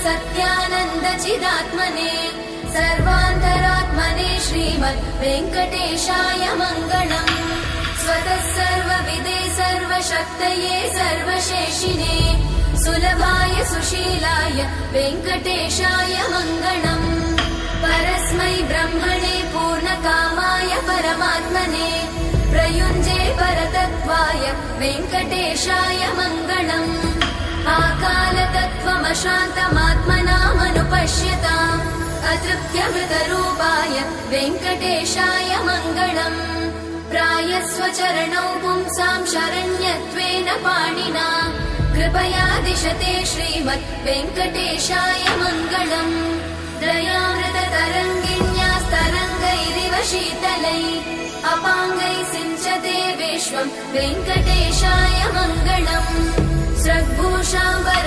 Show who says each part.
Speaker 1: सत्यानन्दचिदात्मने सर्वान्तरात्मने श्रीमद् वेङ्कटेशाय मङ्गलम्। स्वतः सर्वविदे सर्वशक्तये सर्वशेषिने सुलभाय सुशीलाय वेङ्कटेशाय मङ्गलम्। परस्मै ब्रह्मणे पूर्णकामाय परमात्मने प्रयुञ्जे परतत्त्वाय वेङ्कटेशाय मङ्गलम्। आकालतत्त्वमशान्तमात्मनामनुपश्यताम् अतृप्त्यमृतरूपाय वेङ्कटेशाय मङ्गलम्। प्रायस्वचरणौ पुंसां शरण्यत्वेन पाणिना कृपया दिशते श्रीमद् वेङ्कटेशाय मङ्गलम्। दयामृततरङ्गिण्यास्तरङ्गैरिव शीतलै अपाङ्गै सिञ्चते विश्वं वेङ्कटेशाय मङ्गलम्। स्रग्भूषाम्बर